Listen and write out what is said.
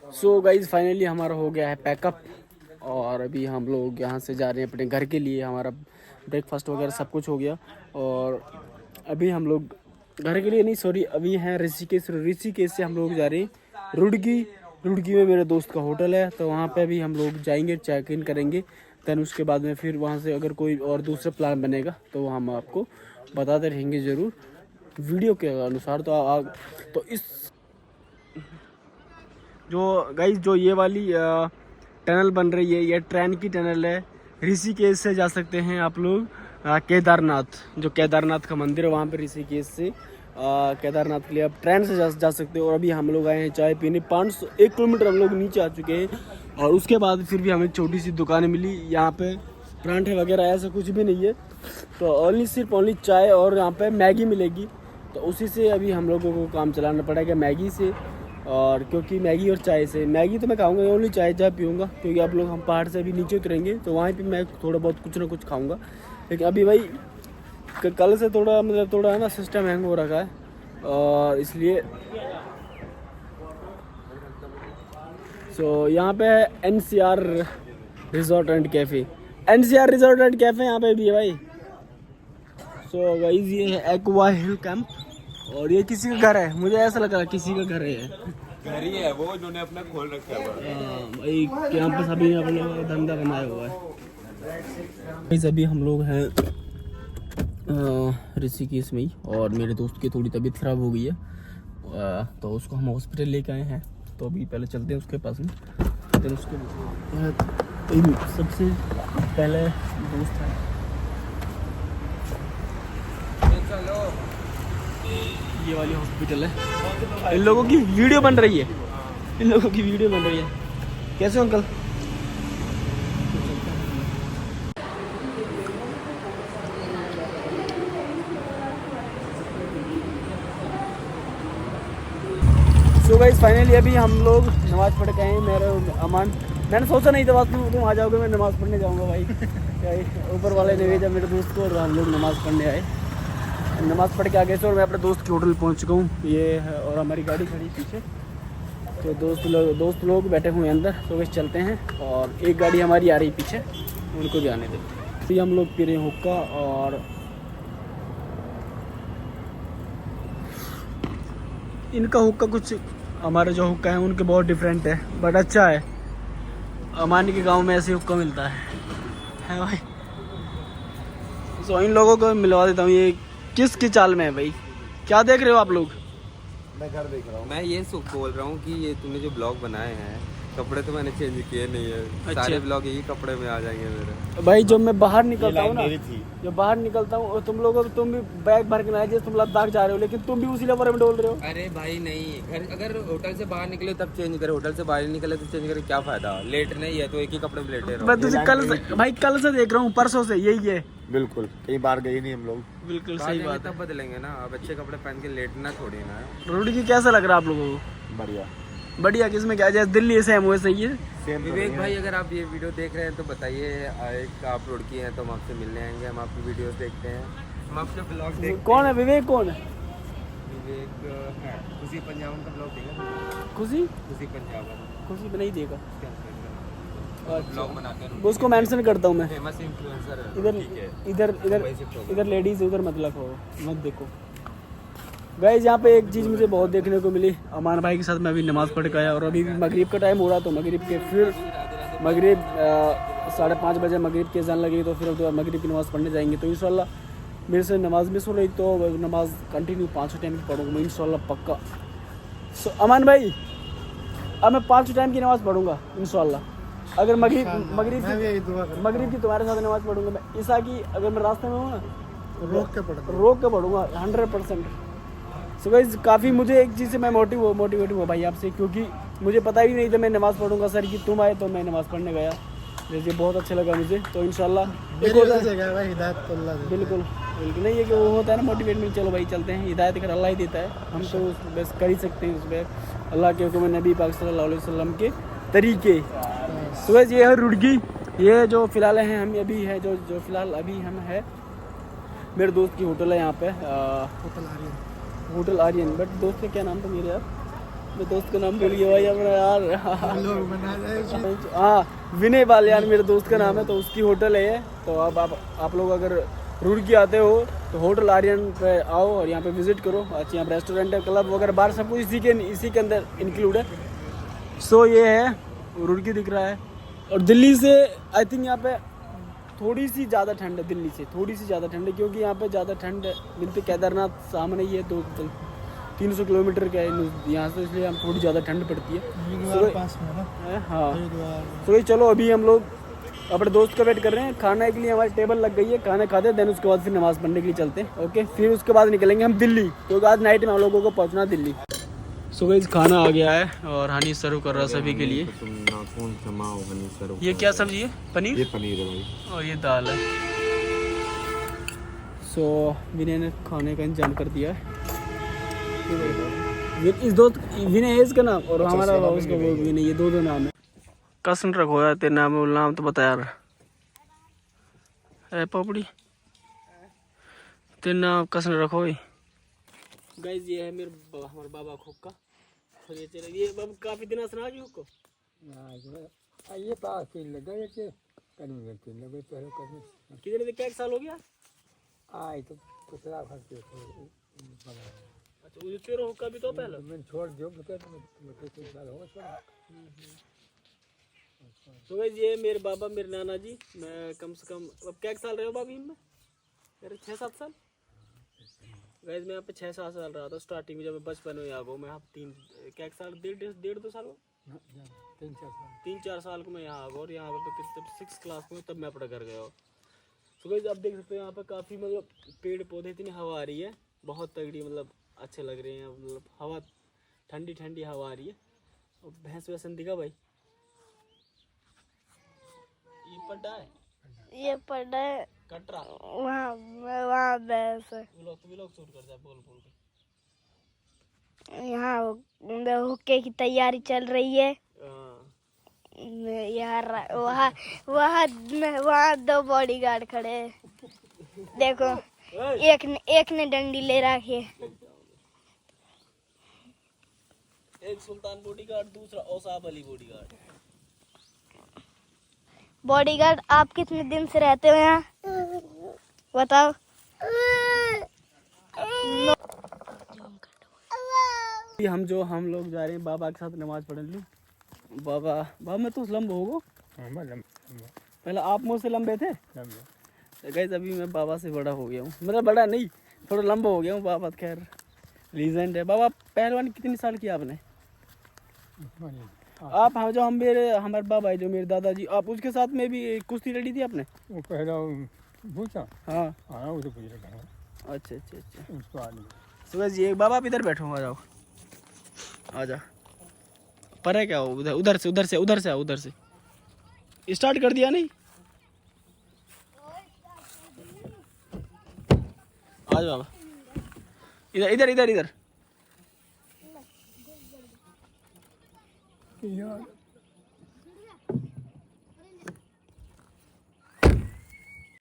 So guys finally हमारा हो गया है पैकअप और अभी हम लोग यहाँ से जा रहे हैं अपने घर के लिए। हमारा ब्रेकफास्ट वगैरह सब कुछ हो गया और अभी हम लोग घर के लिए नहीं, सॉरी, अभी हैं ऋषिकेश। ऋषिकेश से हम लोग जा रहे हैं रुड़की। रुड़की में मेरे दोस्त का होटल है, तो वहाँ पे भी हम लोग जाएंगे, चेक इन करेंगे। दैन उसके बाद में फिर वहाँ से अगर कोई और दूसरा प्लान बनेगा तो हम आपको बताते रहेंगे ज़रूर वीडियो के अनुसार। तो इस जो गाइस जो ये वाली टनल बन रही है, ये ट्रेन की टनल है। ऋषिकेश से जा सकते हैं आप लोग केदारनाथ, जो केदारनाथ का मंदिर है वहाँ पे ऋषिकेश से केदारनाथ के लिए आप ट्रेन से जा सकते हो। और अभी हम लोग आए हैं चाय पीने। 1 किलोमीटर हम लोग नीचे आ चुके हैं और उसके बाद फिर भी हमें छोटी सी दुकान मिली। यहाँ पे परांठे वगैरह ऐसा कुछ भी नहीं है, तो सिर्फ चाय और यहाँ पे मैगी मिलेगी। तो उसी से अभी हम लोगों को काम चलाना पड़ेगा, मैगी से। और क्योंकि मैगी और चाय से, मैगी तो मैं खाऊंगा, ओनली चाय पीऊँगा, क्योंकि आप लोग हम पहाड़ से अभी नीचे उतरेंगे तो वहाँ पे मैं थोड़ा बहुत कुछ ना कुछ खाऊंगा। लेकिन अभी भाई कल से थोड़ा मतलब थोड़ा है ना सिस्टम हैंग हो रखा है और इसलिए यहाँ पे है NCR resort and cafe. NCR resort and cafe यहाँ पे भी है भाई। गाइस ये है एक्वा हिल कैंप और ये किसी का घर है, मुझे ऐसा लग रहा है किसी का घर है। घर ही है वो, इन्होंने अपना खोल रखा है भाई कैंपस अभी अपना धंधा बनाया हुआ है। अभी हम लोग हैं ऋषिकेश में ही और मेरे दोस्त की थोड़ी तबीयत ख़राब हो गई है, तो उसको हम हॉस्पिटल लेके आए हैं। तो अभी पहले चलते हैं उसके पास में। फिर उसके सबसे पहले दोस्त है, ये वाली हॉस्पिटल है। इन लोगों की वीडियो बन रही है, इन लोगों की वीडियो बन रही है। कैसे हो अंकल? सो गाइस फाइनली अभी हम लोग नमाज़ पढ़ के आए हैं। मेरे अमान, मैंने सोचा नहीं था बात तुम आ जाओगे, मैं नमाज़ पढ़ने जाऊंगा भाई। ऊपर वाले ने भेजा मेरे दोस्त को और हम लोग नमाज़ पढ़ने आए। नमाज़ पढ़ के आ गए थे और मैं अपने दोस्त के होटल पहुंच चुका हूँ। ये है और हमारी गाड़ी खड़ी पीछे, तो दोस्त लोग बैठे हुए हैं अंदर। तो बस चलते हैं और एक गाड़ी हमारी आ रही पीछे, उनको जाने देते हैं। तो हम लोग पी रहे हैं हुक्का और इनका हुक्का कुछ हमारे जो हुक्का है उनके बहुत डिफरेंट है, बट अच्छा है। अमानी के गांव में ऐसे हुक्का मिलता है भाई। तो इन लोगों को मिलवा देता हूँ। ये किसकी चाल में है भाई? क्या देख रहे हो आप लोग? मैं घर देख रहा हूँ। मैं ये बोल रहा हूँ कि ये तुमने जो ब्लॉग बनाए हैं, कपड़े तो मैंने चेंज किए नहीं है। अच्छा। सारे ब्लॉग यही कपड़े में आ जाएंगे मेरे भाई जब मैं बाहर निकलता हूँ ना, जब बाहर निकलता हूँ और तुम भी बैग भर के ना जैसे तुम लद्दाख जा रहे हो, लेकिन तुम भी उसी लेवर में डोल रहे हो। अरे भाई नहीं, घर अगर होटल से बाहर निकले तब चेंज करे, होटल से बाहर निकले तो चेंज करे, क्या फायदा? लेट नहीं है तो एक ही कपड़े में लेटे रहो। मैं तुझे कल से देख रहा हूँ, परसों से यही है। बिल्कुल, कई बार गए नहीं हम लोग। बिल्कुल सही बात है। तब बदलेंगे ना, अब अच्छे कपड़े पहन के लेटना थोड़ी ना है। रुड़की कैसा लग रहा है आप लोगों को? बढ़िया बढ़िया। किसमें क्या, जैसे दिल्ली से हम वैसे ही है। विवेक भाई, अगर आप ये वीडियो देख रहे हैं तो बताइए, एक आप रुड़की हैं तो हम आपसे मिलने आएंगे, हम आपकी वीडियोस देखते हैं, हम आपके ब्लॉग देखते हैं। कौन है विवेक? कौन है विवेक? है खुशी पंजाबन का ब्लॉग देखा? खुशी पंजाबन, खुशी भी नहीं देखा। ब्लॉग बनाते हैं, उसको मेंशन करता हूँ मैं। फेमस इन्फ्लुएंसर है। इधर लेडीज उधर मत रखो, मत देखो। गाइस यहाँ पे एक चीज़ मुझे बहुत देखने को मिली। अमान भाई के साथ मैं अभी नमाज़ पढ़ के आया और अभी मगरिब का टाइम हो रहा, तो मगरिब के फिर 5:30 बजे मगरिब की अज़ान लगी, तो फिर अब मगरिब की नमाज़ पढ़ने जाएंगे। तो इंशाल्लाह मेरे से नमाज़ मिस हो रही तो नमाज़ कंटिन्यू 5 टाइम की पढ़ूँगा मैं इंशाल्लाह, पक्का। सो अमान भाई, अब मैं 5 टाइम की नमाज़ पढ़ूँगा इंशाल्लाह। अगर मगरिब की तुम्हारे साथ नमाज़ पढ़ूँगा मैं। ईसा की अगर मैं रास्ते में हूँ ना, रोक के पढ़ूँगा 100%। सो गाइस काफ़ी मुझे एक चीज़ से मैं मोटिवेट हुआ भाई आपसे, क्योंकि मुझे पता ही नहीं था मैं नमाज़ पढ़ूंगा। सर की तुम आए तो मैं नमाज़ पढ़ने गया, जैसे बहुत अच्छा लगा मुझे। तो इंशाल्लाह बिल्कुल नहीं है कि वो होता है ना मोटिवेट में, चलो भाई चलते हैं। हिदायत अगर अल्लाह ही देता है, हम तो बस कर ही सकते हैं उसमें अल्लाह के हुक्म, नबी पाक सल्लल्लाहु अलैहि वसल्लम के तरीके। तो गाइस ये है रुड़की, ये जो फ़िलहाल हैं हम अभी है जो फ़िलहाल अभी हम है मेरे दोस्त की होटल है यहाँ पे, होटल आर्यन। बट दोस्त का क्या नाम था मेरे यार? मैं दोस्त का नाम भूल गया भाई अपना यार। लोग बना रहे हाँ विनय बालियान मेरे दोस्त का नाम है, तो उसकी होटल है ये। तो अब आप लोग अगर रुड़की आते हो तो होटल आर्यन पे आओ और यहाँ पे विजिट करो। अच्छा यहाँ रेस्टोरेंट है, क्लब वगैरह बार सब कुछ इसी के अंदर इंक्लूड है। सो ये है रुड़की दिख रहा है। और दिल्ली से आई थिंक यहाँ पे थोड़ी सी ज़्यादा ठंड है, दिल्ली से थोड़ी सी ज़्यादा ठंड है, क्योंकि यहाँ पे ज़्यादा ठंड मिलती। केदारनाथ सामने ही है, 300 किलोमीटर का है यहाँ से, इसलिए हम थोड़ी ज़्यादा ठंड पड़ती है। पास में ना। हाँ तो चलो अभी हम लोग अपने दोस्त का वेट कर रहे हैं। खाने के लिए हमारी टेबल लग गई है, खाना खाते हैं, देन उसके बाद फिर नमाज़ पढ़ने के लिए चलते हैं। ओके फिर उसके बाद निकलेंगे हम दिल्ली, क्योंकि आज नाइट में हम लोगों को पहुंचना दिल्ली। सो गाइस खाना आ गया है और हनी सर्व कर रहा है सभी के लिए। ये क्या सब्जी है? पनीर? ये पनीर है भाई और ये दाल है। सो विनय ने खाने का इंतजाम कर दिया है। इस दोस्त विनय है इसका नाम, और हमारा उसका वो विनय, ये दो नाम है। कसन रखो यार, तेरे नाम नाम तो बता यार। है पापड़ी तेरे नाम कसन रखो। गाइस ये है हमारे बाबा खोका। और ये चले ये बाबा काफी दिन सुना जी को ये पास तीन लगा ये करने तीन लगे पहले करने कितने दिन क्या साल हो गया? आए तो पिछला खर्च अच्छा वो तेरा हुक्का भी तो पहले मैं छोड़ दियो तो साल होगा छोड़। तो गाइस ये मेरे बाबा मेरे नाना जी, मैं कम से कम अब क्या साल रहे हो बाबी इनमें? मेरे 6-7 साल। गाइस मैं यहाँ पे 6-7 साल रहा था स्टार्टिंग में, जब मैं बचपन में यहाँ गो मैं यहाँ 3 साल 1.5-2 साल 3-4 साल को मैं यहाँ आ गया। और यहाँ पे जब 6th क्लास में तब मैं अपने घर गया। तो गाइस अब देख सकते हो यहाँ पे काफ़ी मतलब पेड़ पौधे, इतनी हवा आ रही है बहुत तगड़ी, मतलब अच्छे लग रहे हैं, मतलब हवा ठंडी ठंडी हवा आ रही है। और भैंस वैसन दिखा भाई, ये पड्डा है, ये पड़ा है कटरा वहाँ भैंस है। तुम लोग शूट कर जाए बोल बोल के। यहाँ हुक्के की तैयारी चल रही है। हाँ। यार वहाँ वहाँ वहाँ 2 बॉडीगार्ड खड़े हैं, देखो एक ने डंडी ले रखी है। एक सुल्तान बॉडीगार्ड, दूसरा औसाफ अली बॉडीगार्ड। बॉडीगार्ड आप कितने दिन से रहते हो यहाँ बताओ? हम लोग जा रहे हैं बाबा के साथ नमाज पढ़ने लिए। बाबा मैं तो लंबा होगा, पहले आप मुझसे लंबे थे। गाइस अभी मैं बाबा से बड़ा हो गया हूँ, मतलब बड़ा नहीं थोड़ा लंबा हो गया हूँ। बाबा खैर लीजेंड है। बाबा पहलवानी कितने साल की आपने? आप जो हमारे बाबा है जो मेरे दादाजी, आप उसके साथ में भी कुश्ती लड़ी थी आपने? वो पहला पूछा हाँ हाँ वो तो पूछ रखा अच्छा अच्छा अच्छा। उसको आदमी सुबह जी बाबा आप इधर बैठो, आ जाओ आ जा। पर है क्या हो उधर से स्टार्ट कर दिया नहीं? आ जाओ बाबा इधर यार